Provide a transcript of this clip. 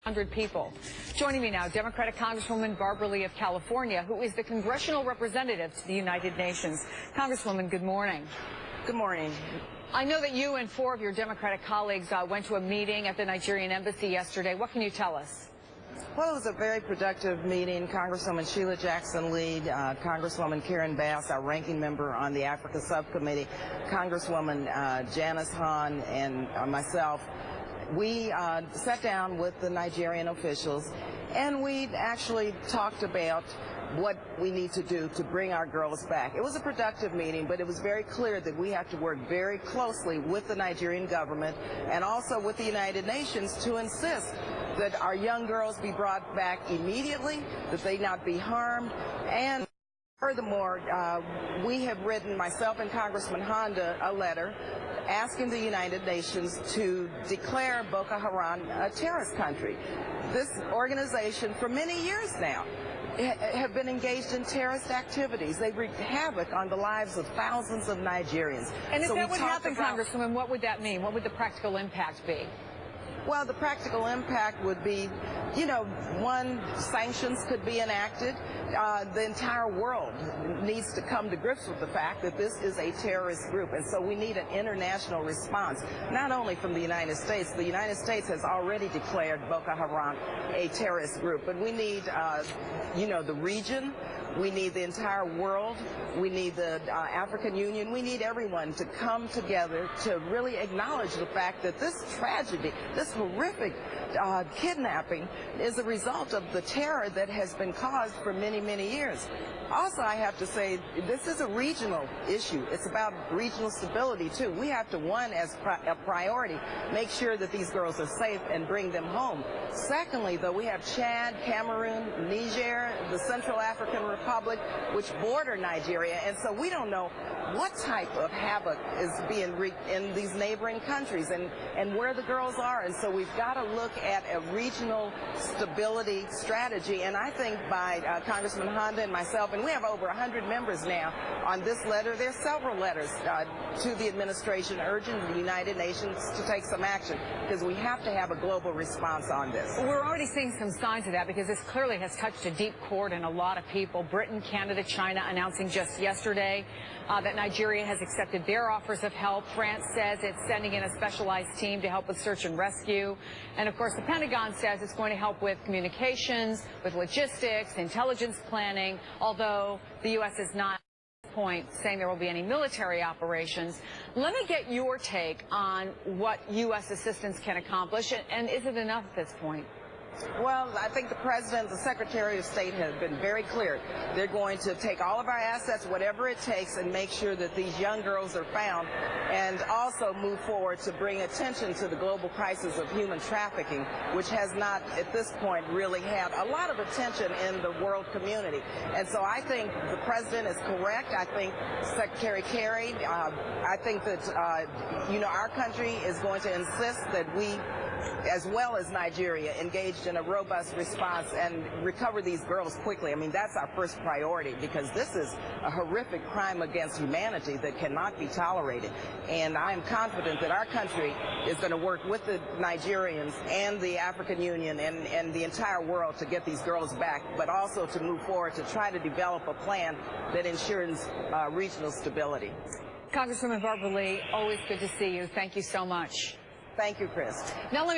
100 people. Joining me now, Democratic Congresswoman Barbara Lee of California, who is the congressional representative to the United Nations. Congresswoman, good morning. Good morning. I know that you and 4 of your Democratic colleagues went to a meeting at the Nigerian embassy yesterday. What can you tell us? Well, it was a very productive meeting. Congresswoman Sheila Jackson Lee, Congresswoman Karen Bass, our ranking member on the Africa Subcommittee, Congresswoman Janice Hahn, and myself. We sat down with the Nigerian officials, and we actually talked about what we need to do to bring our girls back. It was a productive meeting, but it was very clear that we have to work very closely with the Nigerian government and also with the United Nations to insist that our young girls be brought back immediately, that they not be harmed, and furthermore, we have written, myself and Congressman Honda, a letter asking the United Nations to declare Boko Haram a terrorist country. This organization, for many years now, have been engaged in terrorist activities. They've wreaked havoc on the lives of thousands of Nigerians. And if that would happen, Congresswoman, what would that mean? What would the practical impact be? Well, the practical impact would be, one, sanctions could be enacted. The entire world needs to come to grips with the fact that this is a terrorist group, and so we need an international response, not only from the United States. The United States has already declared Boko Haram a terrorist group, but we need, the region. We need the entire world. We need the African Union. We need everyone to come together to really acknowledge the fact that this tragedy, this horrific kidnapping is a result of the terror that has been caused for many, many years. Also, I have to say, this is a regional issue. It's about regional stability, too. We have to, one, as a priority, make sure that these girls are safe and bring them home. Secondly, though, we have Chad, Cameroon, Niger, the Central African Republic, which border Nigeria, and so we don't know what type of havoc is being wreaked in these neighboring countries and where the girls are. And so we've got to look at a regional stability strategy. And I think by Congressman Honda and myself, and we have over 100 members now on this letter. There's several letters to the administration urging the United Nations to take some action, because we have to have a global response on this. We're already seeing some signs of that, because this clearly has touched a deep chord in a lot of people. Britain, Canada, China announcing just yesterday that Nigeria has accepted their offers of help. France says it's sending in a specialized team to help with search and rescue. And of course, the Pentagon says it's going to help with communications, with logistics, intelligence planning, although the U.S. is not at this point saying there will be any military operations. Let me get your take on what U.S. assistance can accomplish, and is it enough at this point? Well, I think the President, the Secretary of State have been very clear. They're going to take all of our assets, whatever it takes, and make sure that these young girls are found, and also move forward to bring attention to the global crisis of human trafficking, which has not, at this point, really had a lot of attention in the world community. And so I think the President is correct. I think Secretary Kerry, I think that, our country is going to insist that we, as well as Nigeria, engaged in a robust response and recover these girls quickly. I mean, that's our first priority, because this is a horrific crime against humanity that cannot be tolerated. And I am confident that our country is going to work with the Nigerians and the African Union and the entire world to get these girls back, but also to move forward to try to develop a plan that ensures regional stability. Congresswoman Barbara Lee, always good to see you. Thank you so much. Thank you, Chris. Now let me